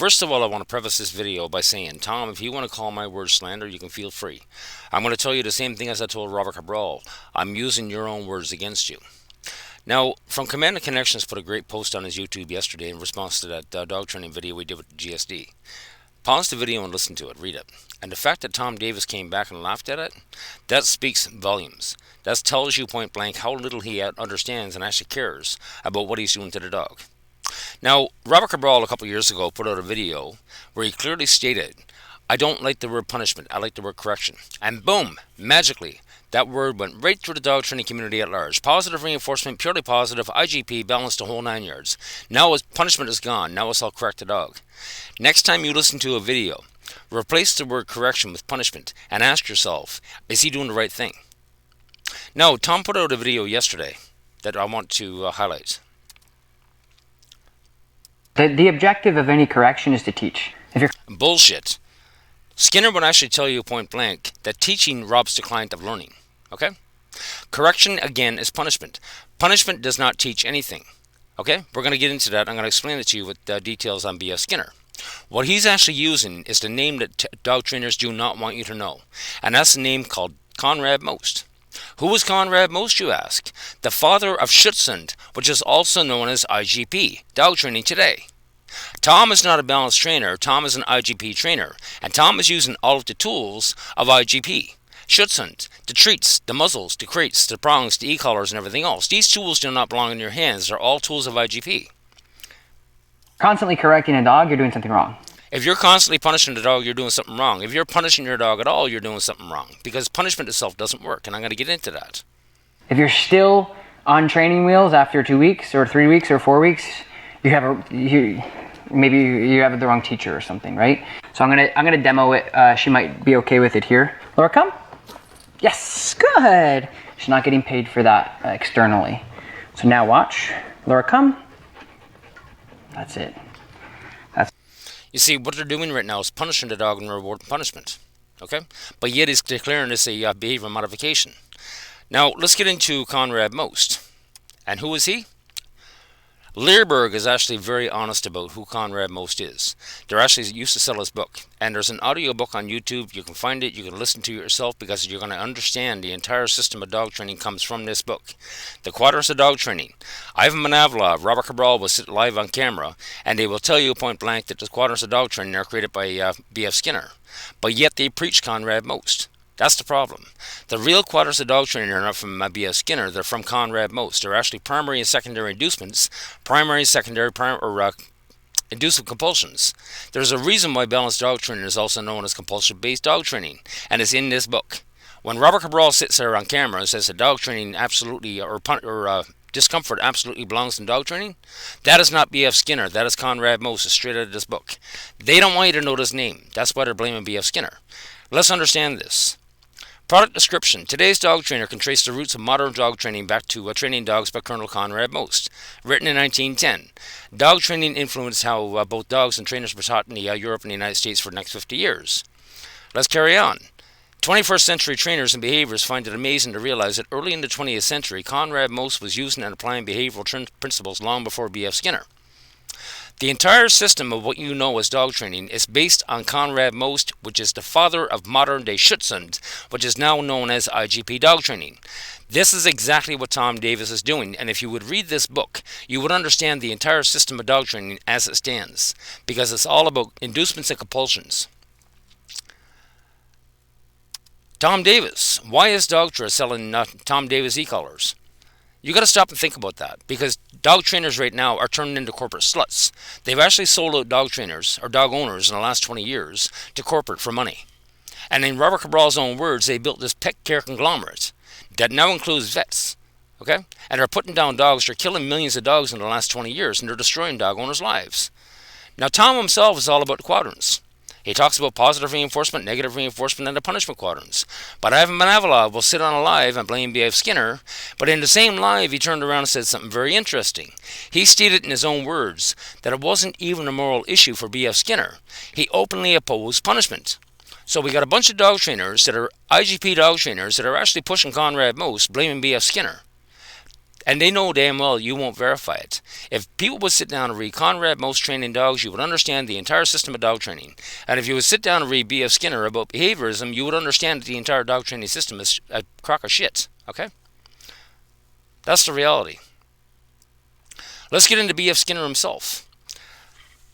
First of all, I want to preface this video by saying, Tom, if you want to call my words slander, you can feel free. I'm going to tell you the same thing as I told Robert Cabral. I'm using your own words against you. Now, From Command and Connections put a great post on his YouTube yesterday in response to that dog training video we did with GSD. Pause the video and listen to it, read it. And the fact that Tom Davis came back and laughed at it, that speaks volumes. That tells you point blank how little he understands and actually cares about what he's doing to the dog. Now, Robert Cabral a couple years ago put out a video where he clearly stated, I don't like the word punishment, I like the word correction. And boom, magically, that word went right through the dog training community at large. Positive reinforcement, purely positive, IGP, balanced the whole 9 yards. Now punishment is gone, now it's all correct the dog. Next time you listen to a video, replace the word correction with punishment and ask yourself, is he doing the right thing? Now, Tom put out a video yesterday that I want to highlight. The objective of any correction is to teach. Bullshit. Skinner would actually tell you point blank that teaching robs the client of learning. Okay? Correction, again, is punishment. Punishment does not teach anything. Okay? We're going to get into that. I'm going to explain it to you with details on B.F. Skinner. What he's actually using is the name that dog trainers do not want you to know. And that's the name called Conrad Most. Who was Conrad Most, you ask? The father of Schutzhund, which is also known as IGP, dog training today. Tom is not a balanced trainer, Tom is an IGP trainer, and Tom is using all of the tools of IGP. Schutzhund, the treats, the muzzles, the crates, the prongs, the e-collars, and everything else. These tools do not belong in your hands, they're all tools of IGP. Constantly correcting a dog, you're doing something wrong. If you're constantly punishing the dog, you're doing something wrong. If you're punishing your dog at all, you're doing something wrong. Because punishment itself doesn't work, and I'm going to get into that. If you're still on training wheels after 2 weeks, or 3 weeks, or 4 weeks, maybe you have the wrong teacher or something, right? So I'm gonna demo it. She might be okay with it here. Laura, come. Yes, good. She's not getting paid for that externally. So now watch. Laura, come. That's it. You see, what they're doing right now is punishing the dog and rewarding punishment. Okay? But yet it's declaring this a behavior modification. Now, let's get into Conrad Most. And who is he? Learberg is actually very honest about who Conrad Most is. They're actually used to sell his book. And there's an audio book on YouTube. You can find it. You can listen to it yourself because you're going to understand the entire system of dog training comes from this book. The Quadrants of Dog Training. Ivan Manavalov, Robert Cabral will sit live on camera and they will tell you point blank that the Quadrants of Dog Training are created by B.F. Skinner. But yet they preach Conrad Most. That's the problem. The real Quadrants of Dog Training are not from B.F. Skinner, they're from Conrad Most. They're actually primary and secondary inducements, primary, secondary, inducive compulsions. There's a reason why balanced dog training is also known as compulsion-based dog training, and it's in this book. When Robert Cabral sits there on camera and says that dog training absolutely, discomfort absolutely belongs in dog training, that is not B.F. Skinner, that is Conrad Most, it's straight out of this book. They don't want you to know this name, that's why they're blaming B.F. Skinner. Let's understand this. Product description. Today's dog trainer can trace the roots of modern dog training back to Training Dogs by Colonel Conrad Most, written in 1910. Dog training influenced how both dogs and trainers were taught in Europe and the United States for the next 50 years. Let's carry on. 21st century trainers and behaviors find it amazing to realize that early in the 20th century, Conrad Most was using and applying behavioral principles long before B.F. Skinner. The entire system of what you know as dog training is based on Conrad Most, which is the father of modern-day Schutzhund, which is now known as IGP dog training. This is exactly what Tom Davis is doing, and if you would read this book, you would understand the entire system of dog training as it stands, because it's all about inducements and compulsions. Tom Davis. Why is Dogtra selling Tom Davis e-collars? You got to stop and think about that, because dog trainers right now are turning into corporate sluts. They've actually sold out dog trainers or dog owners in the last 20 years to corporate for money. And in Robert Cabral's own words, they built this pet care conglomerate that now includes vets, okay? And they're putting down dogs. They're killing millions of dogs in the last 20 years, and they're destroying dog owners' lives. Now, Tom himself is all about the quadrants. He talks about positive reinforcement, negative reinforcement, and the punishment quadrants. But Ivan Manavalov will sit on a live and blame B.F. Skinner, but in the same live he turned around and said something very interesting. He stated in his own words that it wasn't even a moral issue for B.F. Skinner. He openly opposed punishment. So we got a bunch of dog trainers that are IGP dog trainers that are actually pushing Conrad Most, blaming B.F. Skinner. And they know damn well you won't verify it. If people would sit down and read Conrad Most Training Dogs, you would understand the entire system of dog training. And if you would sit down and read B.F. Skinner about behaviorism, you would understand that the entire dog training system is a crock of shit. Okay? That's the reality. Let's get into B.F. Skinner himself.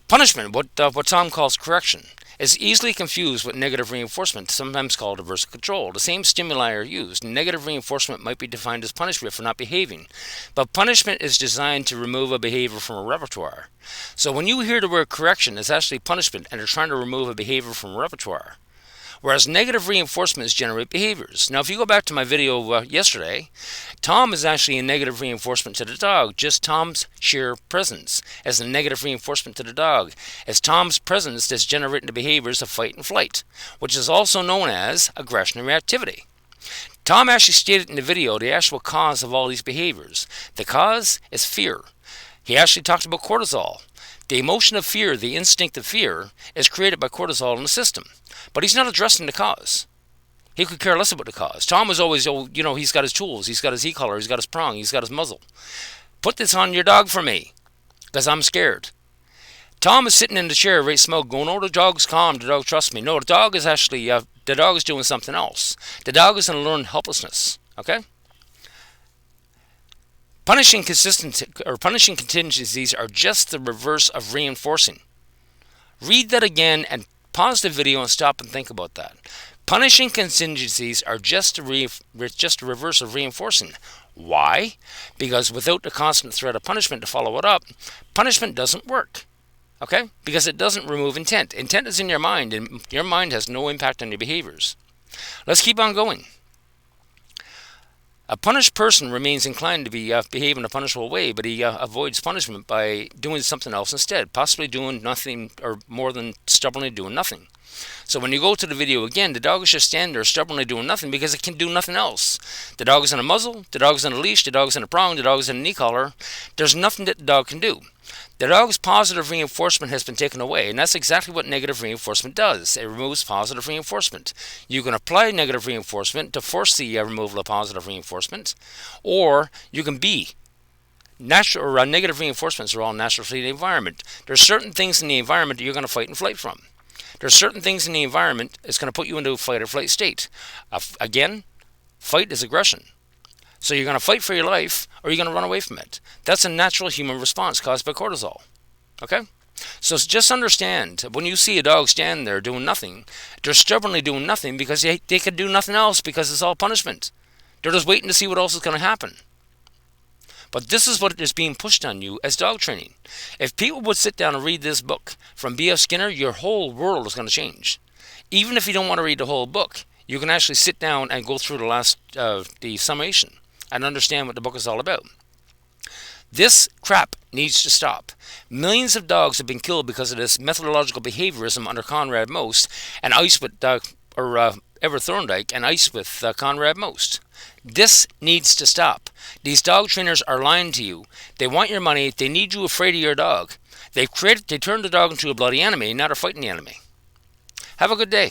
Punishment, what Tom calls correction, is easily confused with negative reinforcement, sometimes called aversive control. The same stimuli are used. Negative reinforcement might be defined as punishment for not behaving, but punishment is designed to remove a behavior from a repertoire. So when you hear the word correction, it's actually punishment, and they're trying to remove a behavior from a repertoire. Whereas negative reinforcements generate behaviors. Now, if you go back to my video yesterday, Tom is actually a negative reinforcement to the dog. Just Tom's sheer presence as a negative reinforcement to the dog. As Tom's presence that's generating the behaviors of fight and flight, which is also known as aggression and reactivity. Tom actually stated in the video the actual cause of all these behaviors. The cause is fear. He actually talked about cortisol. The emotion of fear, the instinct of fear, is created by cortisol in the system. But he's not addressing the cause. He could care less about the cause. Tom was always, he's got his tools, he's got his e-collar, he's got his prong, he's got his muzzle. Put this on your dog for me, because I'm scared. Tom is sitting in the chair, right smoke, going, oh, the dog's calm, the dog trusts me. No, the dog is actually, the dog is doing something else. The dog is in learned helplessness, okay? Punishing contingencies are just the reverse of reinforcing. Read that again and pause the video and stop and think about that. Punishing contingencies are just the reverse of reinforcing. Why? Because without the constant threat of punishment to follow it up, punishment doesn't work. Okay? Because it doesn't remove intent. Intent is in your mind, and your mind has no impact on your behaviors. Let's keep on going. A punished person remains inclined to behave in a punishable way, but he avoids punishment by doing something else instead, possibly doing nothing or more than stubbornly doing nothing. So when you go to the video again, the dog is just standing there stubbornly doing nothing because it can do nothing else. The dog is in a muzzle, the dog is in a leash, the dog is in a prong, the dog is in a knee collar. There's nothing that the dog can do. The dog's positive reinforcement has been taken away, and that's exactly what negative reinforcement does. It removes positive reinforcement. You can apply negative reinforcement to force the removal of positive reinforcement, or you can be natural or negative reinforcements are all natural to the environment. There's certain things in the environment that you're going to fight and flight from. There's certain things in the environment that's going to put you into a fight or flight state. Again, fight is aggression. So you're going to fight for your life, or you're going to run away from it. That's a natural human response caused by cortisol. Okay? So just understand, when you see a dog stand there doing nothing, they're stubbornly doing nothing because they can do nothing else because it's all punishment. They're just waiting to see what else is going to happen. But this is what is being pushed on you as dog training. If people would sit down and read this book from B.F. Skinner, your whole world is going to change. Even if you don't want to read the whole book, you can actually sit down and go through the summation and understand what the book is all about. This crap needs to stop. Millions of dogs have been killed because of this methodological behaviorism under Conrad Most and Ice with Ever Thorndike and Ice with Conrad Most. This needs to stop. These dog trainers are lying to you. They want your money. They need you afraid of your dog. They turned the dog into a bloody enemy, not a fighting enemy. Have a good day.